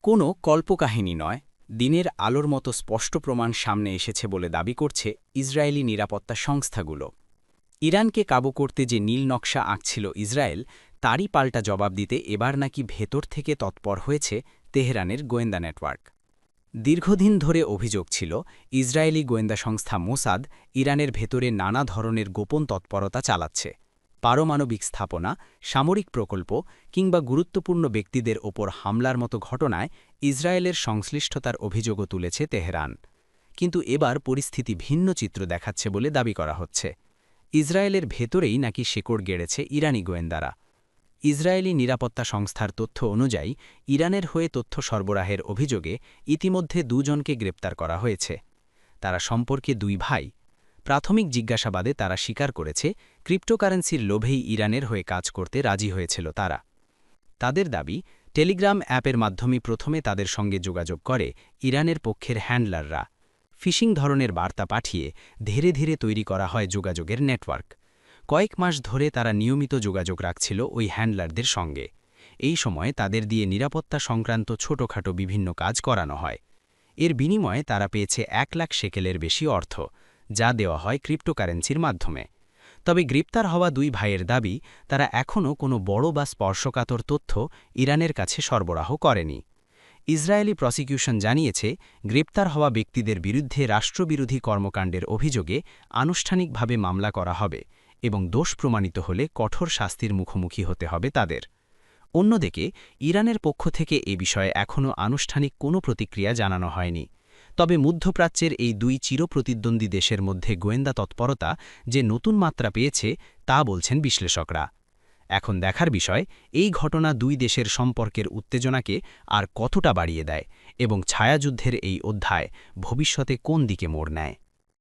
কোনো কল্পকাহিনী নয়, দিনের আলোর মতো স্পষ্ট প্রমাণ সামনে এসেছে বলে দাবি করছে ইসরায়েলি নিরাপত্তা সংস্থাগুলো। ইরানকে কাবু করতে যে নীল নকশা আঁকছিল ইসরায়েল, তারই পাল্টা জবাব দিতে এবার নাকি ভেতর থেকে তৎপর হয়েছে তেহরানের গোয়েন্দা নেটওয়ার্ক। দীর্ঘদিন ধরে অভিযোগ ছিল ইসরায়েলি গোয়েন্দা সংস্থা মোসাদ ইরানের ভেতরে নানা ধরনের গোপন তৎপরতা চালাচ্ছে। পারমাণবিক স্থাপনা, সামরিক প্রকল্প কিংবা গুরুত্বপূর্ণ ব্যক্তিদের ওপর হামলার মতো ঘটনায় ইসরায়েলের সংশ্লিষ্টতার অভিযোগও তুলেছে তেহরান। কিন্তু এবার পরিস্থিতি ভিন্ন চিত্র দেখাচ্ছে বলে দাবি করা হচ্ছে। ইসরায়েলের ভেতরেই নাকি শেকড় গেড়েছে ইরানি গোয়েন্দারা। ইসরায়েলি নিরাপত্তা সংস্থার তথ্য অনুযায়ী ইরানের হয়ে তথ্য সরবরাহের অভিযোগে ইতিমধ্যে দুজনকে গ্রেপ্তার করা হয়েছে। তারা সম্পর্কে দুই ভাই। প্রাথমিক জিজ্ঞাসাবাদে তারা স্বীকার করেছে ক্রিপ্টোকারেন্সির লোভেই ইরানের হয়ে কাজ করতে রাজি হয়েছিল তারা। তাদের দাবি, টেলিগ্রাম অ্যাপের মাধ্যমে প্রথমে তাদের সঙ্গে যোগাযোগ করে ইরানের পক্ষের হ্যান্ডলাররা। ফিশিং ধরনের বার্তা পাঠিয়ে ধীরে ধীরে তৈরি করা হয় যোগাযোগের নেটওয়ার্ক। কয়েক মাস ধরে তারা নিয়মিত যোগাযোগ রাখছিল ওই হ্যান্ডলারদের সঙ্গে। এই সময়ে তাদের দিয়ে নিরাপত্তা সংক্রান্ত ছোটখাটো বিভিন্ন কাজ করানো হয়। এর বিনিময়ে তারা পেয়েছে ১ লাখ শেকেলের বেশি অর্থ, যা দেওয়া হয় ক্রিপ্টোকারেন্সির মাধ্যমে। তবে গ্রেপ্তার হওয়া দুই ভাইয়ের দাবি, তারা এখনও কোনো বড় বা স্পর্শকাতর তথ্য ইরানের কাছে সরবরাহ করেনি। ইসরায়েলি প্রসিকিউশন জানিয়েছে, গ্রেপ্তার হওয়া ব্যক্তিদের বিরুদ্ধে রাষ্ট্রবিরোধী কর্মকাণ্ডের অভিযোগে আনুষ্ঠানিকভাবে মামলা করা হবে এবং দোষ প্রমাণিত হলে কঠোর শাস্তির মুখোমুখি হতে হবে তাদের। অন্যদিকে ইরানের পক্ষ থেকে এ বিষয়ে এখনও আনুষ্ঠানিক কোনো প্রতিক্রিয়া জানানো হয়নি। তবে মধ্যপ্রাচ্যের এই দুই চিরপ্রতিদ্বন্দ্বী দেশের মধ্যে গোয়েন্দা তৎপরতা যে নতুন মাত্রা পেয়েছে তা বলছেন বিশ্লেষকরা। এখন দেখার বিষয়, এই ঘটনা দুই দেশের সম্পর্কের উত্তেজনাকে আর কতটা বাড়িয়ে দেয় এবং ছায়াযুদ্ধের এই অধ্যায় ভবিষ্যতে কোন দিকে মোড় নেয়।